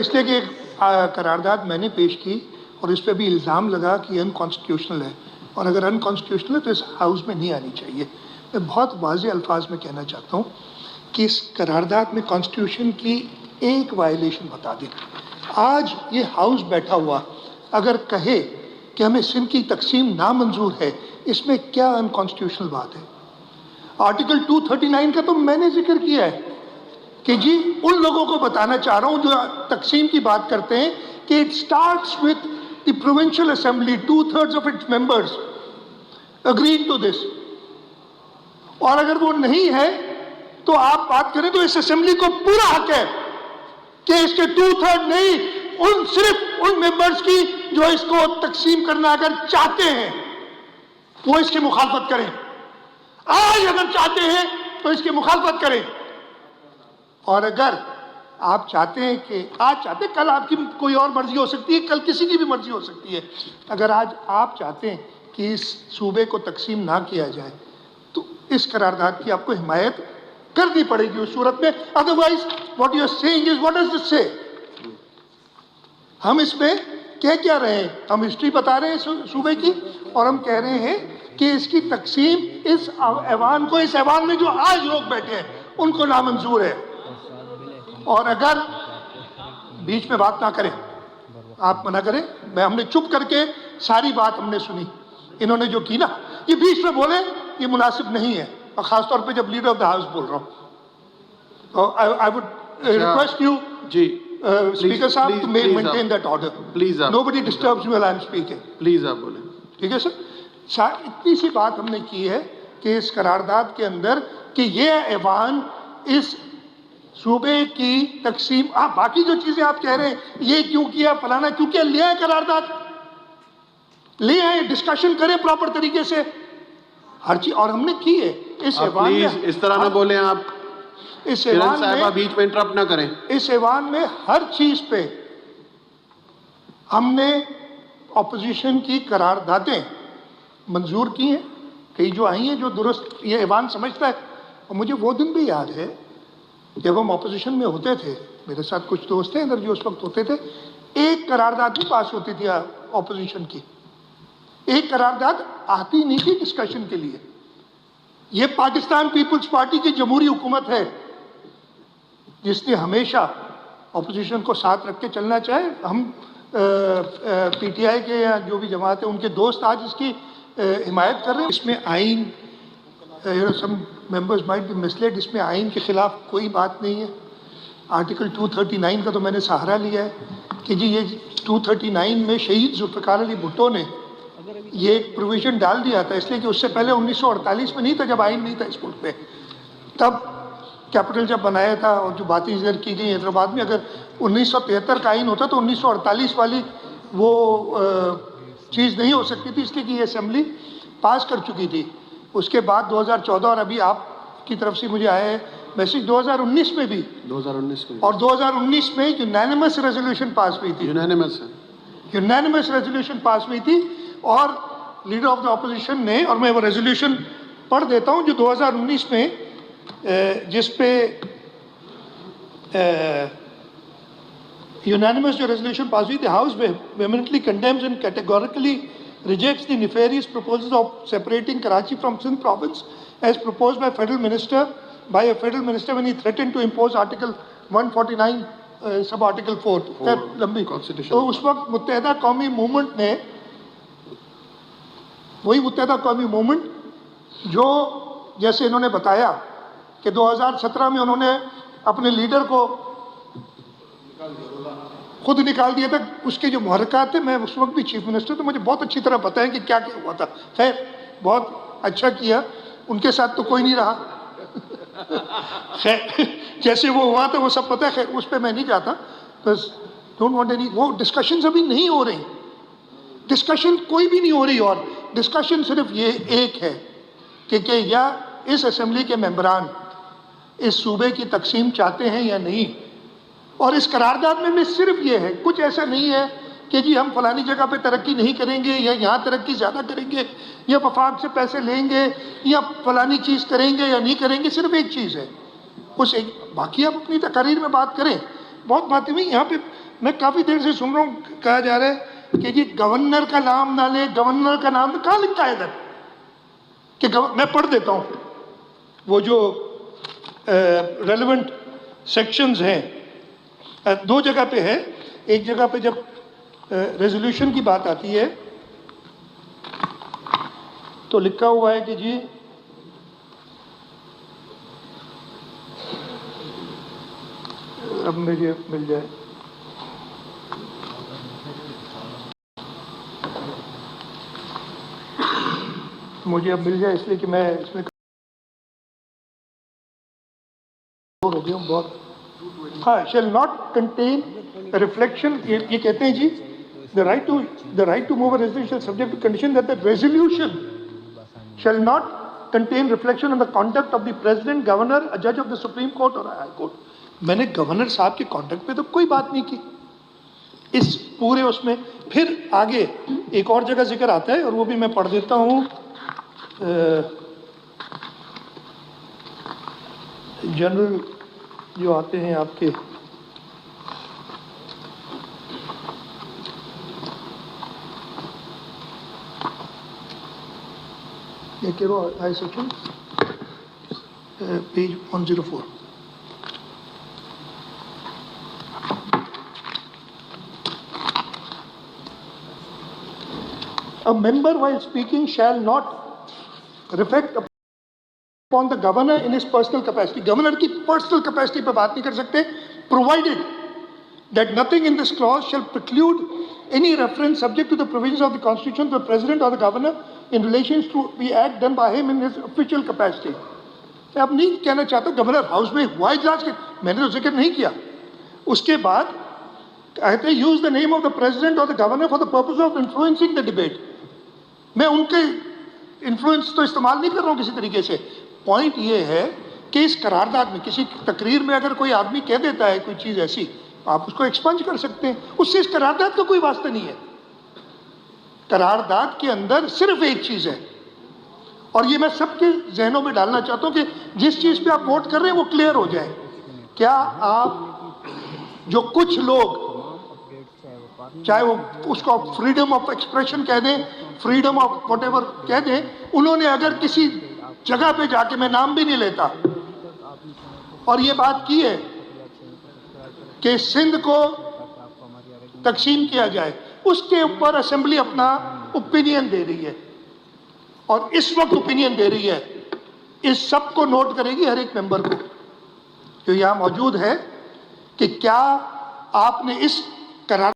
اس لیے کہ قرارداد میں نے پیش کی اور اس پہ بھی الزام لگا کہ انکانسٹیٹیوشنل ہے، اور اگر انکانسٹیٹیوشنل ہے تو اس ہاؤس میں نہیں آنی چاہیے۔ میں بہت واضح الفاظ میں کہنا چاہتا ہوں کہ اس قرارداد میں کانسٹیٹیوشن کی ایک وائلیشن بتا دیں۔ آج یہ ہاؤس بیٹھا ہوا اگر کہے کہ ہمیں سندھ کی تقسیم نامنظور ہے، اس میں کیا انکانسٹیٹیوشنل بات ہے؟ آرٹیکل 239 کا تو میں نے ذکر کیا ہے کہ جی ان لوگوں کو بتانا چاہ رہا ہوں جو تقسیم کی بات کرتے ہیں کہ it starts with the provincial assembly, 2/3 of its members agreed to this, اور اگر وہ نہیں ہے تو آپ بات کریں تو اس اسمبلی کو پورا حق ہے کہ اس کے 2/3 نہیں، صرف ان ممبرز کی جو اس کو تقسیم کرنا اگر چاہتے ہیں وہ اس کی مخالفت کریں۔ آج اگر چاہتے ہیں تو اس کی مخالفت کریں، اور اگر آپ چاہتے ہیں کہ آج چاہتے ہیں، کل آپ کی کوئی اور مرضی ہو سکتی ہے، کل کسی کی بھی مرضی ہو سکتی ہے، اگر آج آپ چاہتے ہیں کہ اس صوبے کو تقسیم نہ کیا جائے تو اس قرارداد کی آپ کو حمایت کرنی پڑے گی اس صورت میں، otherwise what you are seeing is what does this say? ہم اس میں کہہ کیا رہے ہیں؟ ہم ہسٹری بتا رہے ہیں صوبے کی، اور ہم کہہ رہے ہیں کہ اس کی تقسیم اس ایوان کو، اس ایوان میں جو آج لوگ بیٹھے ہیں ان کو نامنظور ہے، اور اگر بیچ میں بات نہ کریں، آپ منع کریں، ہم نے چپ کر کے ساری بات ہم نے سنی، انہوں نے جو کی نا یہ بیچ میں بولے یہ مناسب نہیں ہے، اور خاص طور پہ جب لیڈر آف دا ہاؤس بول رہا ہوں تو I would request you speaker صاحب to maintain that order, please nobody disturbs me while I am speaking, please آپ بولیں، ٹھیک ہے سر؟ اتنی سی بات ہم نے کی ہے کہ اس قرارداد کے اندر کہ یہ ایوان اس صوبے کی تقسیم، باقی جو چیزیں آپ کہہ رہے ہیں یہ کیوں کیا فلانا کیوں کیا، لے آئے قرارداد، لے آئے، ڈسکشن کریں پراپر طریقے سے ہر چیز، اور ہم نے کی ہے اس ایوان میں۔ اس طرح نہ بولیں آپ، اس ایوان میں بیچ میں انٹرپٹ نہ کریں۔ اس ایوان میں ہر چیز پہ ہم نے اپوزیشن کی قراردادیں منظور کی ہیں، کئی جو آئی ہیں جو درست یہ ایوان سمجھتا ہے، اور مجھے وہ دن بھی یاد ہے جب ہم اپوزیشن میں ہوتے تھے، میرے ساتھ کچھ دوست ہیں ادھر جو اس وقت ہوتے تھے، ایک قرارداد بھی پاس ہوتی تھی اپوزیشن کی، ایک قرارداد آتی نہیں تھی ڈسکشن کے لیے۔ یہ پاکستان پیپلز پارٹی کی جمہوری حکومت ہے جس نے ہمیشہ اپوزیشن کو ساتھ رکھ کے چلنا چاہے۔ ہم پی ٹی آئی کے یا جو بھی جماعت ہے ان کے دوست آج اس کی حمایت کر رہے ہیں۔ اس میں آئین، سم ممبرز مائٹ بی مسلیڈ، اس میں آئین کے خلاف کوئی بات نہیں ہے۔ آرٹیکل 239 کا تو میں نے سہارا لیا ہے کہ جی یہ 239 میں شہید ذوالفقار علی بھٹو نے یہ ایک پروویژن ڈال دیا تھا، اس لیے کہ اس سے پہلے 1948 میں نہیں تھا، جب آئین نہیں تھا اس ملک میں، تب کیپٹل جب بنایا تھا، اور جو باتیں ذکر کی گئی حیدرآباد میں، اگر 1973 کا آئین ہوتا تو 1948 والی وہ چیز نہیں ہو سکتی تھی، اس لیے کہ یہ اسمبلی پاس کر چکی تھی۔ اس کے بعد 2014 اور ابھی آپ کی طرف سے مجھے آیا ہے میسج 2019 میں بھی، 2019 میں، اور 2019 میں یونینیمس ریزولوشن پاس ہوئی تھی، یونینیمس ریزولوشن پاس ہوئی تھی، اور لیڈر آف دا اپوزیشن نے، اور میں وہ ریزولوشن پڑھ دیتا ہوں جو 2019 میں جس پہ unanimous جو resolution pass ہوئی، the House vehemently condemns and categorically rejects the nefarious proposals of separating Karachi from Sindh province as proposed by a federal minister when he threatened to impose Article 149 sub Article 4 لمبی تو اس وقت متحدہ قومی movement نے، وہی متحدہ قومی movement جو جیسے انہوں نے بتایا کہ 2017 میں انہوں نے اپنے لیڈر کو خود نکال دیا تھا، اس کے جو محرکات تھے، میں اس وقت بھی چیف منسٹر تو مجھے بہت اچھی طرح پتہ ہے کہ کیا کیا ہوا تھا۔ خیر بہت اچھا کیا، ان کے ساتھ تو کوئی نہیں رہا، خیر جیسے وہ ہوا تھا وہ سب پتہ ہے، خیر اس پہ میں نہیں جاتا، بس ڈونٹ وانٹ اینی، وہ ڈسکشنز ابھی نہیں ہو رہی، ڈسکشن کوئی بھی نہیں ہو رہی، اور ڈسکشن صرف یہ ایک ہے کہ یا اس اسمبلی کے ممبران اس صوبے کی تقسیم چاہتے ہیں یا نہیں، اور اس قرارداد میں صرف یہ ہے، کچھ ایسا نہیں ہے کہ جی ہم فلانی جگہ پہ ترقی نہیں کریں گے یا یہاں ترقی زیادہ کریں گے یا وفاق سے پیسے لیں گے یا فلانی چیز کریں گے یا نہیں کریں گے، صرف ایک چیز ہے، اس ایک، باقی آپ اپنی تقاریر میں بات کریں، بہت باتیں ہوئی، یہاں پہ میں کافی دیر سے سن رہا ہوں کہا جا رہا ہے کہ جی گورنر کا نام نہ لیں، گورنر کا نام کہاں لکھا ہے ادھر کہ میں پڑھ دیتا ہوں وہ جو ریلیونٹ سیکشنز ہیں، دو جگہ پہ ہے. ایک جگہ پہ جب ریزولوشن کی بات آتی ہے تو لکھا ہوا ہے کہ جی اب مجھے مل جائے، مجھے اب مل جائے اس لیے کہ میں اس میں ہو گیا ہوں بہت. ہاں، shall not contain a reflection، یہ کہتے ہیں جی the right to move a resolution shall subject to condition that the resolution shall not contain reflection on the conduct of the president, governor, a judge of the Supreme Court or High Court. میں نے governor صاحب کے conduct پہ تو کوئی بات نہیں کی اس پورے اس میں. پھر آگے ایک اور جگہ ذکر آتا ہے اور وہ بھی میں پڑھ دیتا ہوں. جنرل جو آتے ہیں آپ کے یہ کرو آئی section page 104. A member while speaking shall not reflect upon the governor in his personal capacity. Governor کی personal capacity پہ بات نہیں کر سکتے, provided that nothing in this clause shall preclude any reference subject to the provisions of the Constitution to the President or the Governor in relation to the act done by him in his official capacity. میں اب نہیں کہنا چاہتا governor house میں ہوا اجلاس کے, میں نے تو ذکر نہیں کیا. اس کے بعد کہتے ہیں use the name of the president اور the governor for the purpose of influencing the debate. میں ان کے انفلوئنس تو استعمال نہیں کر رہا ہوں کسی طریقے سے. پوائنٹ یہ ہے کہ اس قرارداد میں کسی تقریر میں اگر کوئی آدمی کہہ دیتا ہے کوئی چیز ایسی, آپ اس کو ایکسپنج کر سکتے ہیں, اس سے اس قرارداد کا کوئی واسطہ نہیں ہے. قرارداد کے اندر صرف ایک چیز ہے, اور یہ میں سب کے ذہنوں میں ڈالنا چاہتا ہوں کہ جس چیز پہ آپ ووٹ کر رہے ہیں وہ کلیئر ہو جائے. کیا آپ جو کچھ لوگ, چاہے وہ اس کو فریڈم آف ایکسپریشن کہہ دیں, فریڈم آف واٹ ایور کہہ دیں, انہوں نے اگر کسی جگہ پہ جا کے, میں نام بھی نہیں لیتا, اور یہ بات کی ہے کہ سندھ کو تقسیم کیا جائے, اس کے اوپر اسمبلی اپنا اوپینین دے رہی ہے, اور اس وقت اوپینین دے رہی ہے, اس سب کو نوٹ کرے گی ہر ایک ممبر کو جو یہاں موجود ہے, کہ کیا آپ نے اس قرار